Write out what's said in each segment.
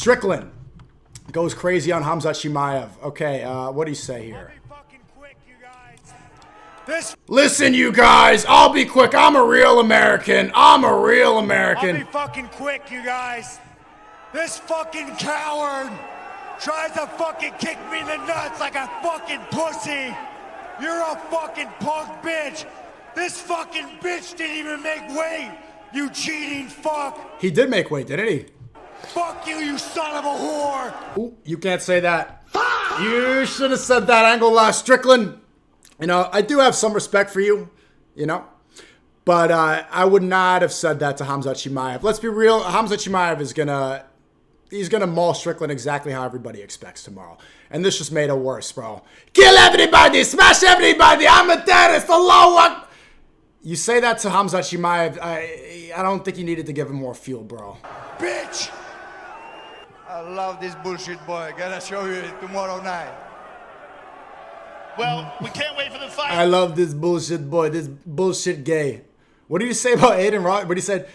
Strickland goes crazy on Khamzat Chimaev. Okay, what do you say here? Listen, you guys, I'll be quick. I'm a real American. I'm a real American. I'll be fucking quick, you guys. This fucking coward tries to fucking kick me in the nuts like a fucking pussy. You're a fucking punk bitch. This fucking bitch didn't even make weight, you cheating fuck. He did make weight, didn't he? Fuck you, you son of a whore. Ooh, you can't say that. You should have said that, Angle Strickland. You know, I do have some respect for you, you know, but I would not have said that to Khamzat Chimaev. Let's be real. Khamzat Chimaev is he's gonna maul Strickland exactly how everybody expects tomorrow. And this just made it worse, bro. Kill everybody, smash everybody, I'm a terrorist, Allah. You say that to Khamzat Chimaev, I don't think you needed to give him more fuel, bro. Bitch! I love this bullshit boy. Gotta show you it tomorrow night. Well, we can't wait for the fight. I love this bullshit boy, this bullshit gay. What did you say about Aiden Rock? But he said,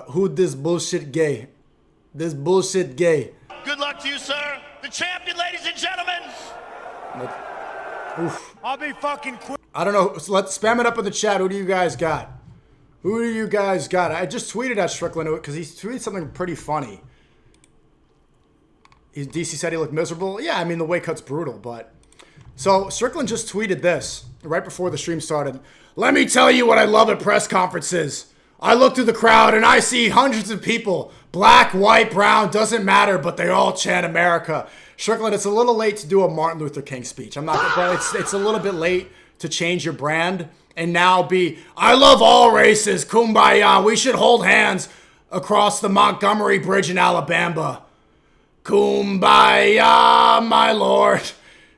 who this bullshit gay? This bullshit gay. Good luck to you, sir. The champion, ladies and gentlemen. Oof. I'll be fucking quick. I don't know. So let's spam it up in the chat. Who do you guys got? Who do you guys got? I just tweeted at Strickland because he tweeted something pretty funny. DC said he looked miserable. Yeah, I mean, the weight cut's brutal, but... So Strickland just tweeted this right before the stream started. Let me tell you what I love at press conferences. I look through the crowd and I see hundreds of people. Black, white, brown, doesn't matter, but they all chant America. Strickland, it's a little late to do a Martin Luther King speech. I'm not, but it's a little bit late to change your brand and now be, I love all races, kumbaya. We should hold hands across the Montgomery Bridge in Alabama. Kumbaya, my lord.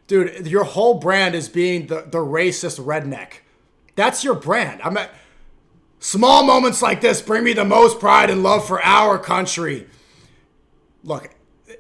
Dude, your whole brand is being the racist redneck. That's your brand. Small moments like this bring me the most pride and love for our country. Look,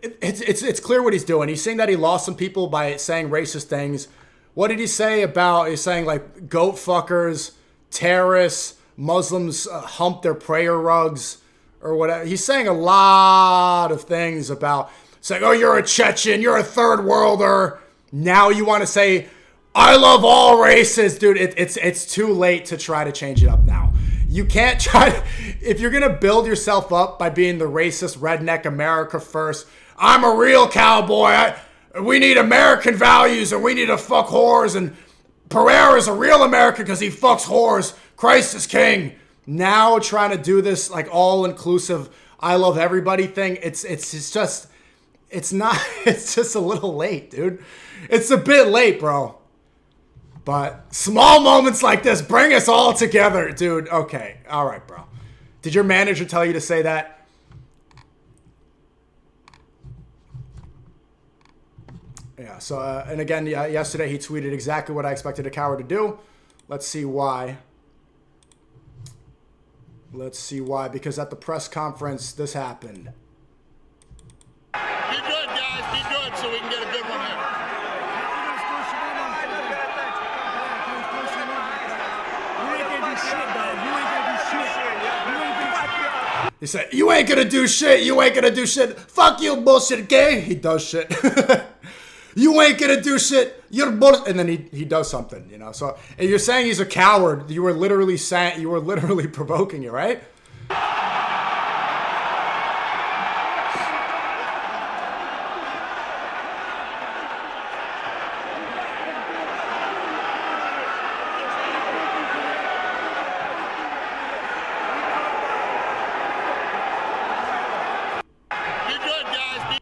it's clear what he's doing. He's saying that he lost some people by saying racist things. What did he say about, he's saying like goat fuckers, terrorists, Muslims hump their prayer rugs or whatever. He's saying a lot of things about saying, oh, you're a Chechen, you're a third worlder. Now you want to say, I love all races. Dude, it's too late to try to change it up now. You can't try to, if you're going to build yourself up by being the racist redneck America first, I'm a real cowboy. We need American values and we need to fuck whores. And Pereira's a real American because he fucks whores. Christ is king. Now trying to do this like all-inclusive, I love everybody thing. It's just a little late, dude. It's a bit late, bro. But small moments like this bring us all together, dude. Okay. All right, bro. Did your manager tell you to say that? Yeah, so, and again, yesterday he tweeted exactly what I expected a coward to do. Let's see why. Let's see why. Because at the press conference, this happened. Be good, guys. Be good so we can get a good one here. He said, you ain't gonna do shit. You ain't gonna do shit. Fuck you, bullshit gay. He does shit. You ain't gonna do shit. You're bullshit. And then he does something, you know. So if you're saying he's a coward, you were literally provoking it, right?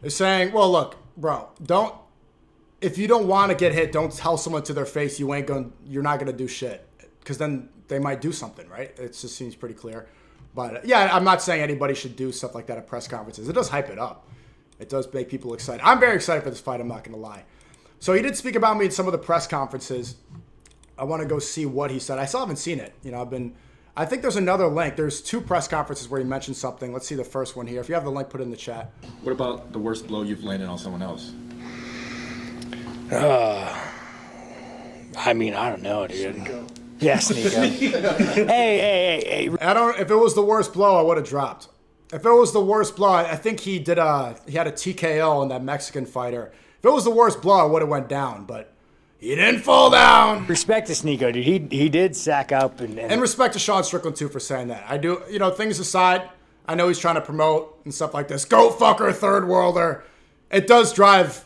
They're saying, well, look, bro, if you don't want to get hit, don't tell someone to their face you're not gonna do shit, because then they might do something, right? It just seems pretty clear. But yeah, I'm not saying anybody should do stuff like that at press conferences. It does hype it up. It does make people excited. I'm very excited for this fight. I'm not gonna lie. So he did speak about me in some of the press conferences. I want to go see what he said. I still haven't seen it. You know, I think there's another link. There's 2 press conferences where he mentioned something. Let's see the first one here. If you have the link, put it in the chat. What about the worst blow you've landed on someone else? I mean, I don't know, dude. SNEAKO. Yeah, SNEAKO. Hey. If it was the worst blow, I would have dropped. If it was the worst blow, I think he had a TKO on that Mexican fighter. If it was the worst blow, I would have went down, but he didn't fall down. Respect to SNEAKO, dude. He did sack up And respect to Sean Strickland too for saying that. I do, things aside, I know he's trying to promote and stuff like this. Go fucker, third worlder. It does drive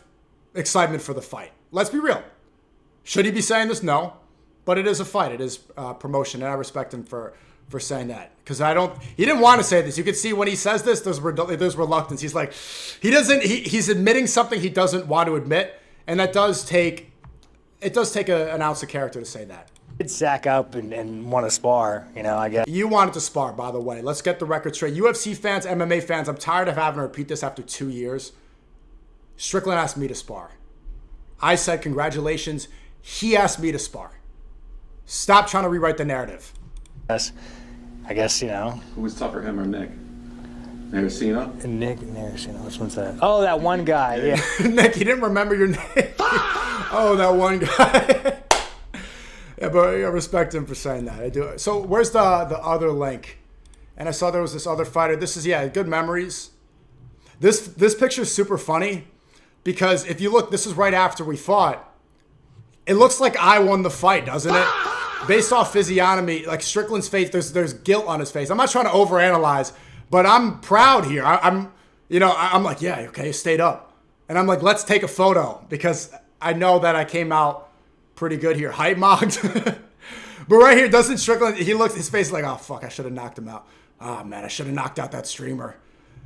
excitement for the fight. Let's be real. Should he be saying this? No. But it is a fight. It is promotion, and I respect him for saying that. Because he didn't want to say this. You can see when he says this, there's reluctance. He's like, he's admitting something he doesn't want to admit, and that does take an ounce of character to say that. Did sack up and want to spar, I guess. You wanted to spar, by the way. Let's get the record straight. UFC fans, MMA fans, I'm tired of having to repeat this after 2 years. Strickland asked me to spar. I said, congratulations. He asked me to spar. Stop trying to rewrite the narrative. Yes. I guess, Who was tougher, him or Nick? Naracino? Nick Naracino. Which one's that? Oh, that one guy. Yeah. Nick, you didn't remember your name. Oh, that one guy. Yeah, but I respect him for saying that. I do. So where's the other link? And I saw there was this other fighter. This is, good memories. This picture is super funny because if you look, this is right after we fought. It looks like I won the fight, doesn't it? Based off physiognomy, like Strickland's face, there's guilt on his face. I'm not trying to overanalyze, but I'm proud here. I'm like, yeah, okay, you stayed up. And I'm like, let's take a photo because I know that I came out pretty good here. Hype mocked. But right here, doesn't Strickland, his face is like, oh, fuck, I should have knocked him out. Oh, man, I should have knocked out that streamer.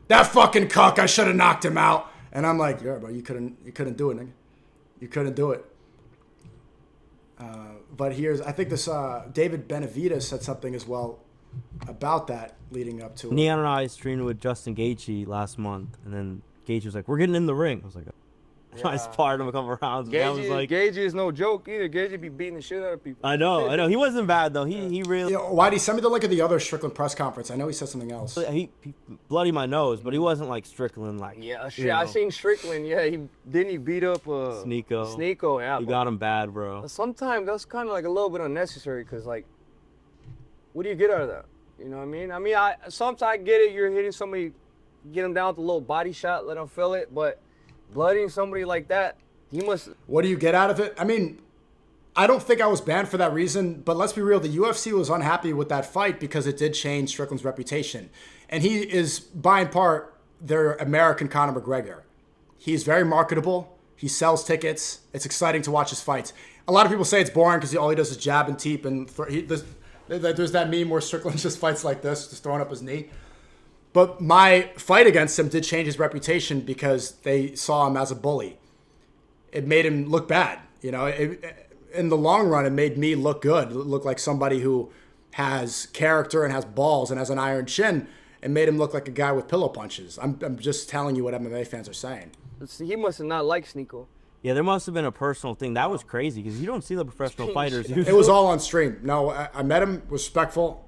That fucking cuck, I should have knocked him out. And I'm like, yeah, bro, you couldn't do it, nigga. You couldn't do it. But I think this David Benavidez said something as well about that leading up to it. Neon and I streamed with Justin Gaethje last month, and then Gaethje was like, "We're getting in the ring." I was like, I sparred him a couple rounds. Gaethje is no joke either. Gaethje be beating the shit out of people. I know. He wasn't bad though. He really. Why'd he send me the link of the other Strickland press conference? I know he said something else. He bloody my nose, but he wasn't like Strickland. Like I seen Strickland. Yeah, he beat up SNEAKO. SNEAKO, yeah. He got him bad, bro. Sometimes that's kind of like a little bit unnecessary because like, what do you get out of that? You know what I mean? Sometimes I get it. You're hitting somebody, get him down with a little body shot, let him feel it, but. Bloodying somebody like that, he must. What do you get out of it? I mean, I don't think I was banned for that reason, but let's be real. The UFC was unhappy with that fight because it did change Strickland's reputation. And he is, by and part, their American Conor McGregor. He's very marketable. He sells tickets. It's exciting to watch his fights. A lot of people say it's boring because all he does is jab and teep. And there's that meme where Strickland just fights like this, just throwing up his knee. But my fight against him did change his reputation because they saw him as a bully. It made him look bad. In the long run, it made me look good. Look like somebody who has character and has balls and has an iron chin. It made him look like a guy with pillow punches. I'm just telling you what MMA fans are saying. He must have not liked SNEAKO. Yeah, there must have been a personal thing. That was crazy because you don't see the professional fighters. It was all on stream. No, I met him, respectful.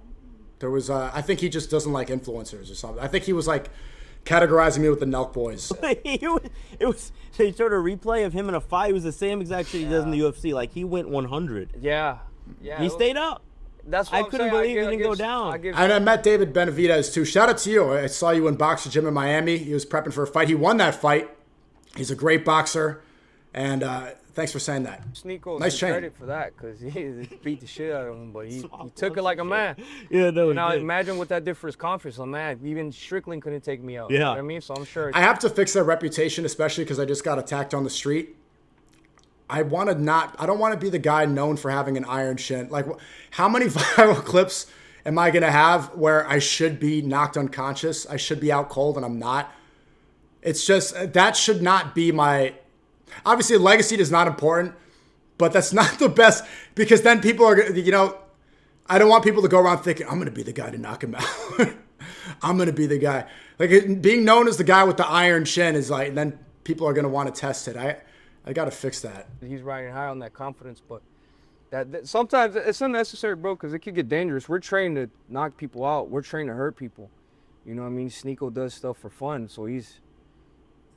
There was, I think he just doesn't like influencers or something. I think he was like categorizing me with the Nelk boys. They showed a replay of him in a fight. It was the same exact shit he does in the UFC. Like he went 100. Yeah. He stayed up. That's what I couldn't believe he didn't go down. And I met David Benavidez too. Shout out to you. I saw you in Boxer Gym in Miami. He was prepping for a fight. He won that fight. He's a great boxer. And thanks for saying that. SNEAKO nice chain. Credit for that because he beat the shit out of him, but he took it like a man. Yeah, no. Now imagine what that did for his confidence. I'm mad. Even Strickland couldn't take me out. Yeah. You know what I mean? So I'm sure. I have to fix that reputation, especially because I just got attacked on the street. I don't want to be the guy known for having an iron chin. Like, how many viral clips am I going to have where I should be knocked unconscious? I should be out cold and I'm not. It's just, that should not be my... Obviously, legacy is not important, but that's not the best because then people are, I don't want people to go around thinking, I'm going to be the guy to knock him out. I'm going to be the guy. Like, being known as the guy with the iron chin is like, then people are going to want to test it. I got to fix that. He's riding high on that confidence, but that sometimes it's unnecessary, bro, because it could get dangerous. We're trained to knock people out. We're trained to hurt people. You know what I mean? SNEAKO does stuff for fun, so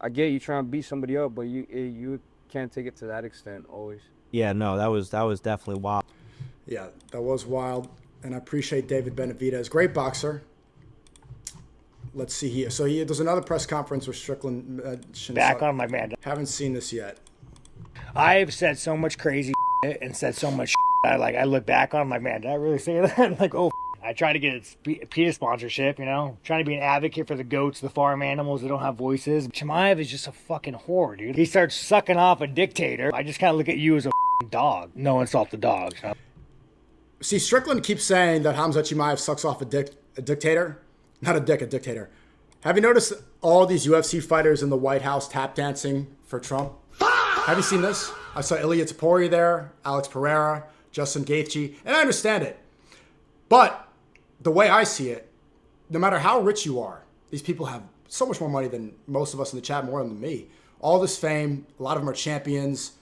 I get you trying to beat somebody up, but you can't take it to that extent always. Yeah, no, that was definitely wild. Yeah, that was wild, and I appreciate David Benavidez. Great boxer. Let's see here. So there's another press conference where Strickland Back on my man. Haven't seen this yet. I've said so much crazy shit and said so much shit. I look back on, I'm like, man, did I really say that? I'm like, oh, I try to get a PETA sponsorship, you know, trying to be an advocate for the goats, the farm animals that don't have voices. Chimaev is just a fucking whore, dude. He starts sucking off a dictator. I just kind of look at you as a dog. No insult to dogs. Huh? See, Strickland keeps saying that Khamzat Chimaev sucks off a dictator. Not a dick, a dictator. Have you noticed all these UFC fighters in the White House tap dancing for Trump? Have you seen this? I saw Ilia Topuria there, Alex Pereira, Justin Gaethje, and I understand it. But the way I see it, no matter how rich you are, these people have so much more money than most of us in the chat, more than me. All this fame, a lot of them are champions,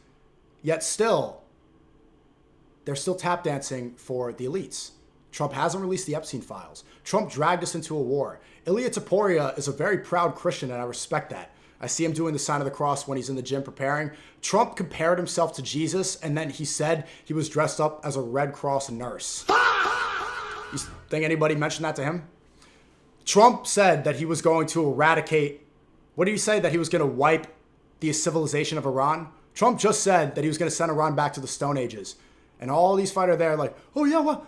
yet still, they're still tap dancing for the elites. Trump hasn't released the Epstein files. Trump dragged us into a war. Ilia Topuria is a very proud Christian, and I respect that. I see him doing the sign of the cross when he's in the gym preparing. Trump compared himself to Jesus, and then he said he was dressed up as a Red Cross nurse. You think anybody mentioned that to him? Trump said that he was going to eradicate, what did he say? That he was going to wipe the civilization of Iran? Trump just said that he was going to send Iran back to the Stone Ages. And all these fighters there like, oh yeah, what?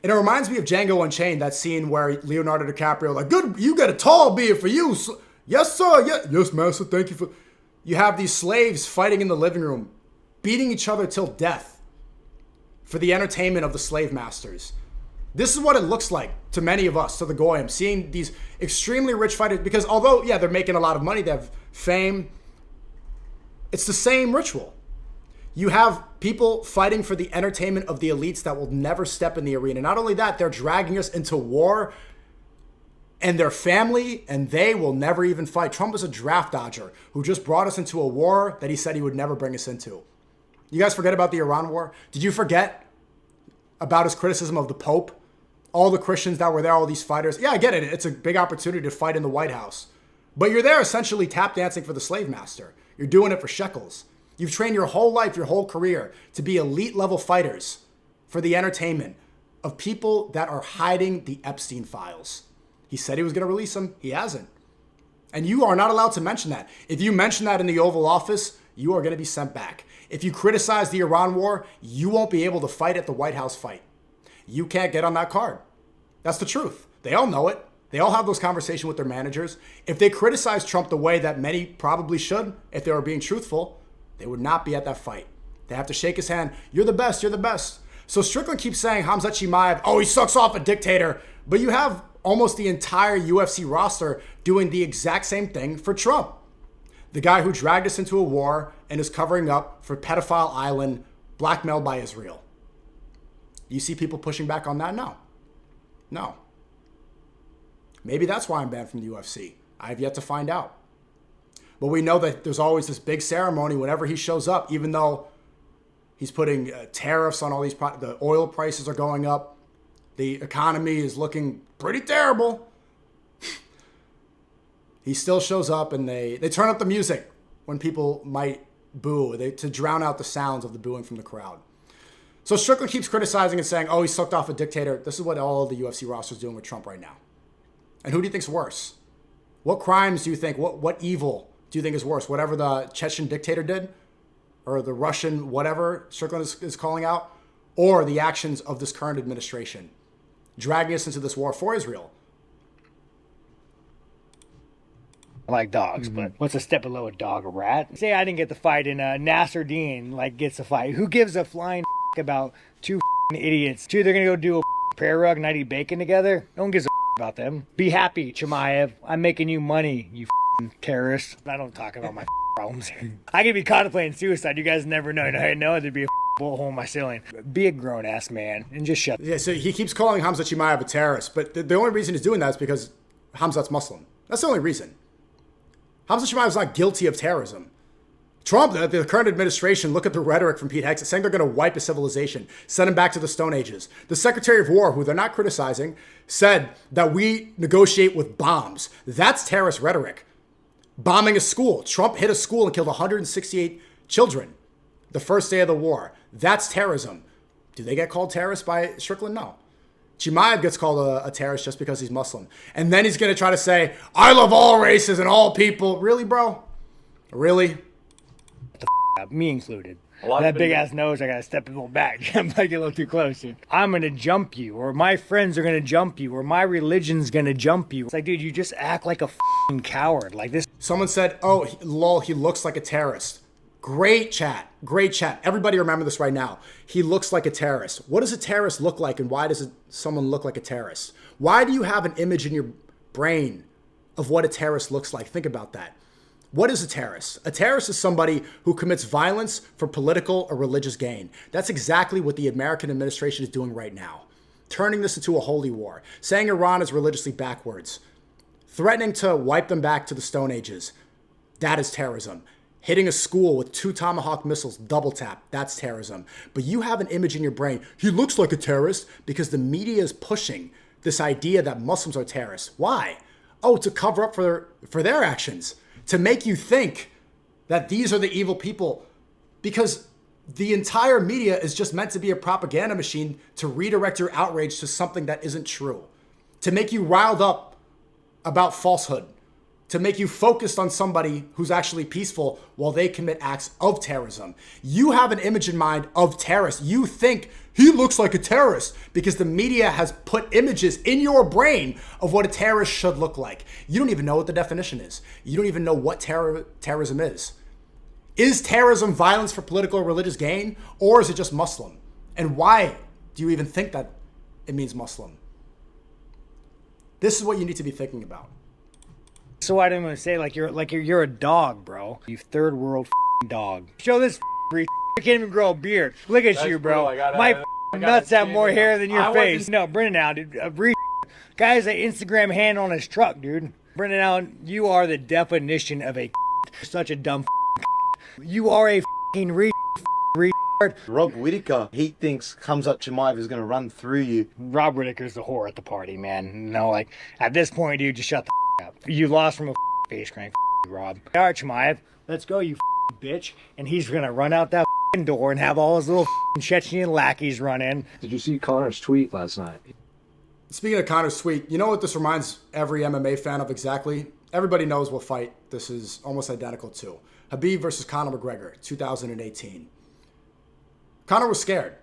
And it reminds me of Django Unchained, that scene where Leonardo DiCaprio like, good, you get a tall beer for you. Yes, sir. Yeah. Yes, master. Thank you for... You have these slaves fighting in the living room, beating each other till death for the entertainment of the slave masters. This is what it looks like to many of us, to the Goyim, seeing these extremely rich fighters, because although, yeah, they're making a lot of money, they have fame, it's the same ritual. You have people fighting for the entertainment of the elites that will never step in the arena. Not only that, they're dragging us into war, and their family, and they will never even fight. Trump is a draft dodger who just brought us into a war that he said he would never bring us into. You guys forget about the Iran war? Did you forget about his criticism of the Pope? All the Christians that were there, all these fighters. Yeah, I get it. It's a big opportunity to fight in the White House. But you're there essentially tap dancing for the slave master. You're doing it for shekels. You've trained your whole life, your whole career to be elite level fighters for the entertainment of people that are hiding the Epstein files. He said he was going to release them. He hasn't. And you are not allowed to mention that. If you mention that in the Oval Office, you are going to be sent back. If you criticize the Iran war, you won't be able to fight at the White House fight. You can't get on that card. That's the truth. They all know it. They all have those conversations with their managers. If they criticize Trump the way that many probably should, if they were being truthful, they would not be at that fight. They have to shake his hand. You're the best. You're the best. So Strickland keeps saying Khamzat Chimaev, oh, he sucks off a dictator. But you have almost the entire UFC roster doing the exact same thing for Trump. The guy who dragged us into a war and is covering up for pedophile island blackmailed by Israel. You see people pushing back on that? No. Maybe that's why I'm banned from the UFC. I have yet to find out. But we know that there's always this big ceremony whenever he shows up, even though he's putting tariffs on all these the oil prices are going up. The economy is looking pretty terrible. He still shows up, and they turn up the music when people might boo, to drown out the sounds of the booing from the crowd. So Strickland keeps criticizing and saying, oh, he sucked off a dictator. This is what all of the UFC roster is doing with Trump right now. And who do you think's worse? What crimes do you think, what evil do you think is worse? Whatever the Chechen dictator did, or the Russian whatever Strickland is calling out, or the actions of this current administration, dragging us into this war for Israel? I like dogs, but what's a step below a dog? A rat? Say I didn't get the fight and Nasser Dean gets a fight. Who gives a flying about two idiots? Two, they're gonna go do a prayer rug and not eat bacon together? No one gives a about them. Be happy, Chimaev. I'm making you money, you terrorist. I don't talk about my problems. I could be contemplating suicide. You guys never know. I know there'd be a bullet hole in my ceiling. Be a grown-ass man and just shut. Yeah, so he keeps calling Khamzat Chimaev a terrorist, but the only reason he's doing that is because Khamzat's Muslim. That's the only reason. Khamzat Chimaev is not guilty of terrorism. Trump, the current administration, look at the rhetoric from Pete Hegseth, saying they're going to wipe a civilization, send him back to the Stone Ages. The Secretary of War, who they're not criticizing, said that we negotiate with bombs. That's terrorist rhetoric. Bombing a school. Trump hit a school and killed 168 children the first day of the war. That's terrorism. Do they get called terrorists by Strickland? No. Chimaev gets called a terrorist just because he's Muslim. And then he's going to try to say, I love all races and all people. Really, bro? Really? Me included. That big ass nose, I gotta step a little back. I'm like a little too close, dude. I'm gonna jump you, or my friends are gonna jump you, or my religion's gonna jump you. It's like, dude, you just act like a f***ing coward. Like this. Someone said, oh, lol, he looks like a terrorist. Great chat. Great chat. Everybody remember this right now. He looks like a terrorist. What does a terrorist look like, and why does someone look like a terrorist? Why do you have an image in your brain of what a terrorist looks like? Think about that. What is a terrorist? A terrorist is somebody who commits violence for political or religious gain. That's exactly what the American administration is doing right now. Turning this into a holy war. Saying Iran is religiously backwards. Threatening to wipe them back to the Stone Ages. That is terrorism. Hitting a school with 2 Tomahawk missiles, double tap. That's terrorism. But you have an image in your brain. He looks like a terrorist because the media is pushing this idea that Muslims are terrorists. Why? Oh, to cover up for their actions. To make you think that these are the evil people, because the entire media is just meant to be a propaganda machine to redirect your outrage to something that isn't true, to make you riled up about falsehood, to make you focused on somebody who's actually peaceful while they commit acts of terrorism. You have an image in mind of terrorists. You think he looks like a terrorist because the media has put images in your brain of what a terrorist should look like. You don't even know what the definition is. You don't even know what terrorism is. Is terrorism violence for political or religious gain, or is it just Muslim? And why do you even think that it means Muslim? This is what you need to be thinking about. So I didn't want to say you're a dog, bro. You third world dog. Show this breed. I can't even grow a beard. Look at you, bro. My nuts have more hair than your face. No, Brendan Allen, dude. Guy has an Instagram hand on his truck, dude. Brendan Allen, you are the definition of a such a dumb. You are a re. Rob Whittaker, he thinks Khamzat Chimaev is going to run through you. Rob Whittaker's the whore at the party, man. You know, like, at this point, dude, just shut the up. You lost from a face crank, Rob. All right, Chimaev, let's go, you bitch. And he's going to run out that door and have all his little Chechen lackeys run in. Did you see Connor's tweet last night? Speaking of Connor's tweet, you know what this reminds every MMA fan of exactly? Everybody knows what fight this is almost identical to. Khabib versus Conor McGregor, 2018. Conor was scared.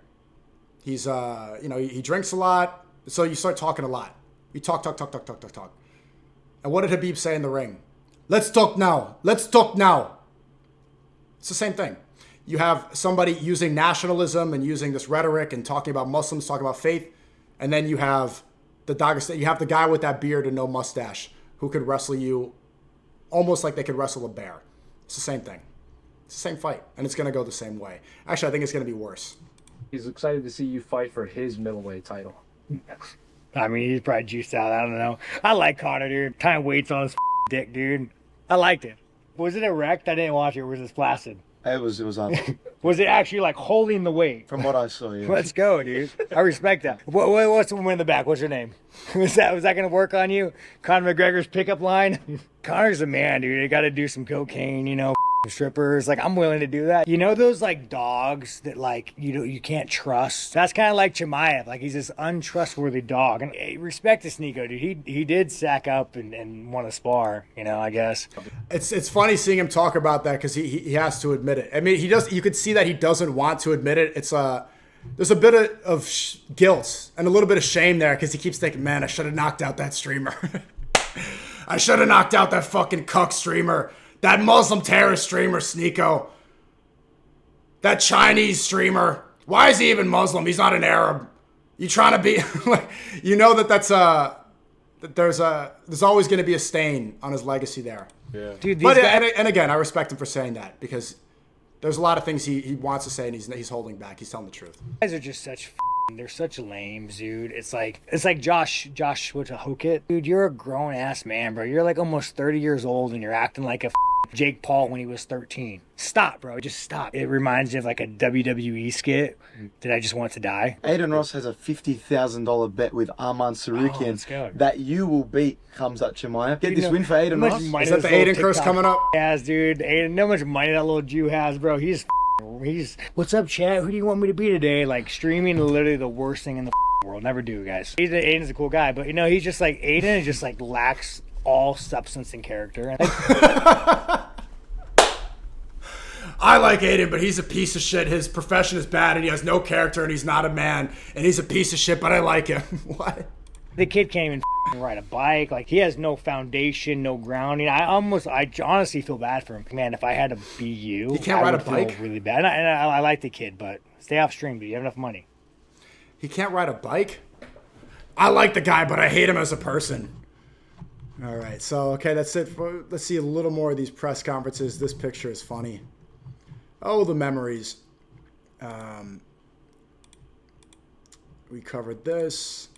He's, he drinks a lot, so you start talking a lot. You talk. And what did Khabib say in the ring? Let's talk now. Let's talk now. It's the same thing. You have somebody using nationalism and using this rhetoric and talking about Muslims, talking about faith, and then you have the Dagestan. You have the guy with that beard and no mustache who could wrestle you almost like they could wrestle a bear. It's the same thing. It's the same fight, and it's going to go the same way. Actually, I think it's going to be worse. He's excited to see you fight for his middleweight title. I mean, he's probably juiced out. I don't know. I like Conor, dude. Kind of weights on his dick, dude. I liked it. Was it erect? I didn't watch it. Or was it flaccid? It was on. Was it actually like holding the weight? From what I saw, yeah. Let's go, dude. I respect that. What's the woman in the back? What's her name? Was that going to work on you? Conor McGregor's pickup line? Conor's a man, dude. You got to do some cocaine, strippers. Like, I'm willing to do that. You know those like dogs that like you can't trust? That's kind of like Chimaev. Like, he's this untrustworthy dog. And hey, respect to SNEAKO, dude. He did sack up and want to spar, I guess. It's funny seeing him talk about that because he has to admit it. I mean, he does. You could see that he doesn't want to admit it. It's there's a bit of guilt and a little bit of shame there because he keeps thinking, man, I should have knocked out that streamer. I should have knocked out that fucking cuck streamer. That Muslim terrorist streamer, SNEAKO. That Chinese streamer. Why is he even Muslim? He's not an Arab. You trying to be like, there's always going to be a stain on his legacy there. Yeah. Dude, and again, I respect him for saying that because there's a lot of things he wants to say and he's holding back. He's telling the truth. Guys are just they're such lames, dude. It's like Josh Hokit. Dude, you're a grown ass man, bro. You're like almost 30 years old and you're acting like a Jake Paul when he was 13. Stop, bro. Just stop. It reminds me of like a WWE skit. Did I just want to die? Aiden Ross has a $50,000 bet with Arman Sarukian that you will beat Khamzat Chimaev. Get this win for Aiden Ross. Is that the Aiden curse coming up? Yes, dude. Aiden, how much money that little Jew has, bro. He's what's up, chat? Who do you want me to be today? Like, streaming literally the worst thing in the world. Never do, guys. Aiden's a cool guy, but you know, he's just like, Aiden is just like lacks all substance and character. I like Aiden, but he's a piece of shit. His profession is bad, and he has no character, and he's not a man, and he's a piece of shit, but I like him. What? The kid can't even ride a bike. Like, he has no foundation, no grounding. I honestly feel bad for him. Man, if I had to be you, he can't ride a bike? Feel really bad. And I like the kid, but stay off stream, dude. You have enough money. He can't ride a bike? I like the guy, but I hate him as a person. All right, so, okay, that's it. Let's see a little more of these press conferences. This picture is funny. Oh, the memories. We covered this.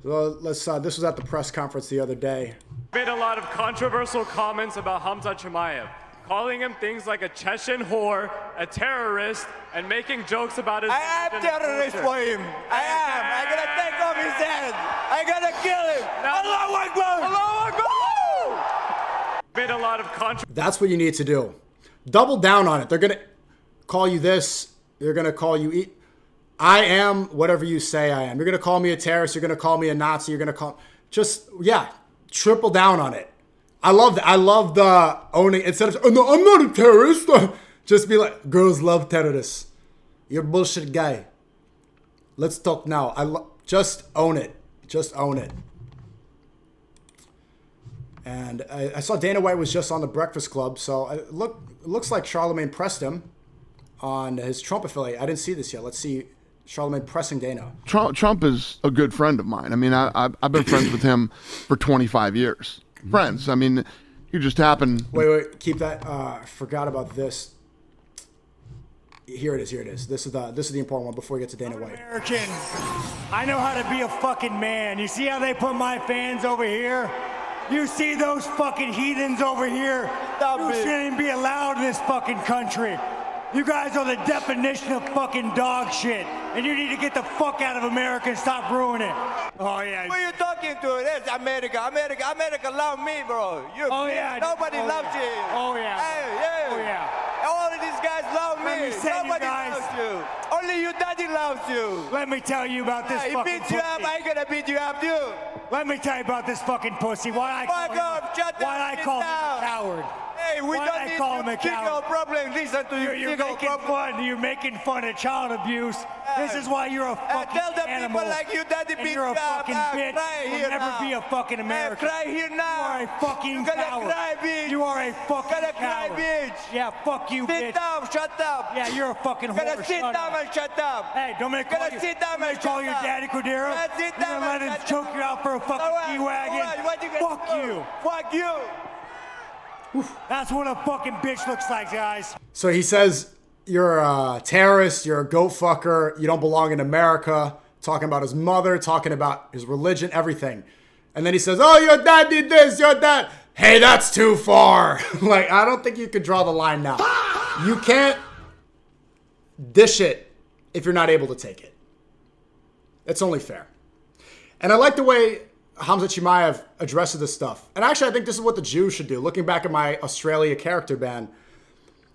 So let's. This was at the press conference the other day. Made a lot of controversial comments about Khamzat Chimaev, calling him things like a Chechen whore, a terrorist, and making jokes about his. I am terrorist for him. I am. I'm gonna take off his head. I'm gonna kill him. Allahu Akbar. Allahu Akbar. Made a lot of controversial. That's what you need to do. Double down on it. They're gonna call you this. They're gonna call you. I am whatever you say I am. You're going to call me a terrorist. You're going to call me a Nazi. You're going to call... Just, yeah, triple down on it. I love that. I love the owning... Instead of, oh, no, I'm not a terrorist. Just be like, girls love terrorists. You're a bullshit guy. Let's talk now. Just own it. Just own it. And I saw Dana White was just on the Breakfast Club, so it looks like Charlemagne pressed him on his Trump affiliate. I didn't see this yet. Let's see... Charlemagne pressing Dana. Trump is a good friend of mine. I mean, I've been friends with him for 25 years. Friends. I mean, you just happen. Wait. Keep that. Forgot about this. Here it is. This is the important one before we get to Dana White. American, I know how to be a fucking man. You see how they put my fans over here? You see those fucking heathens over here? You shouldn't even be allowed in this fucking country. You guys are the definition of fucking dog shit, and you need to get the fuck out of America and stop ruining it. Oh yeah. Who are you talking to? That's America. America love me, bro. Nobody loves you. Oh yeah. Hey, Oh yeah. All of these guys love me. Nobody loves you. Only your daddy loves you. Let me tell you about this fucking He beats you up. I'm gonna beat you up too. Let me tell you about this fucking pussy. Why I call him a coward. Hey, we don't need to fix our problem. Listen to you. You're making fun of child abuse. This is why you're a fucking tell the animal. people like you that And you're a fucking bitch. You'll never be a fucking American. Cry here now. You are a fucking coward. Cry, bitch. You are a fucking cry, coward. bitch. Yeah, fuck you, bitch. Sit down, shut up. Yeah, you're a fucking whore. Sit down and shut up. Hey, don't make me sit down and call your daddy Cordero. Sit You're down gonna let him choke you out for a fucking G-Wagon. Fuck you. Fuck you. That's what a fucking bitch looks like, guys. So he says, you're a terrorist, you're a goat fucker, you don't belong in America, talking about his mother, talking about his religion, everything. And then he says, oh, your dad did this, your dad. Hey, that's too far. Like, I don't think you could draw the line now. You can't dish it if you're not able to take it. It's only fair. And I like the way Khamzat Chimaev addresses this stuff. And actually, I think this is what the Jews should do. Looking back at my Australia character ban,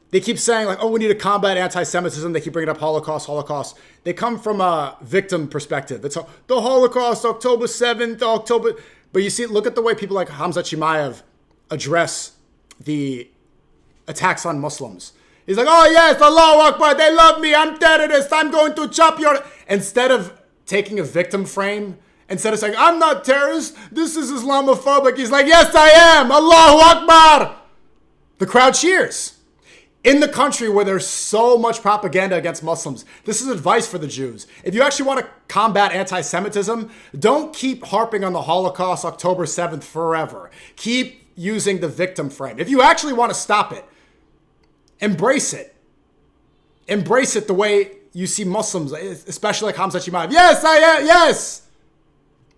they keep saying, like, oh, we need to combat anti-Semitism. They keep bringing up Holocaust. They come from a victim perspective. It's the Holocaust, October 7th, October. But you see, look at the way people like Khamzat Chimaev address the attacks on Muslims. He's like, oh, yes, Allahu Akbar, they love me. I'm terrorist. I'm going to chop your... Instead of taking a victim frame, instead of saying, I'm not terrorist, this is Islamophobic, he's like, yes, I am, Allahu Akbar. The crowd cheers. In the country where there's so much propaganda against Muslims, this is advice for the Jews. If you actually want to combat anti-Semitism, don't keep harping on the Holocaust, October 7th forever. Keep using the victim frame. If you actually want to stop it, embrace it. Embrace it the way you see Muslims, especially like Khamzat Chimaev. Yes, I am, yes.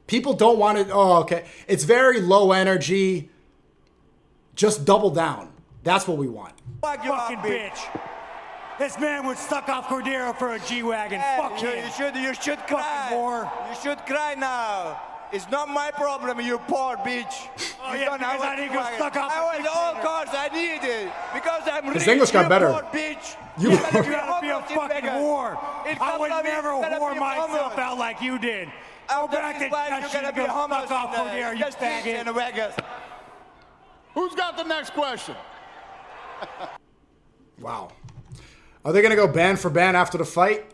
People don't want it. Oh, okay. It's very low energy. Just double down. That's what we want. Fuck you, fucking bitch. This man was stuck off Cordero for a G-Wagon. Fuck you. him. You should cry. Fucking whore. You should cry now. It's not my problem, you poor bitch. Oh, yeah, because I didn't go suck up I want all cards I needed because I'm His rich. English got you better. Poor bitch. You gotta be a fucking whore. I would never whore myself out like you did. Go back to Cheshire and go suck off over there, you faggot. Who's got the next question? Wow. Are they going to go band for band after the fight?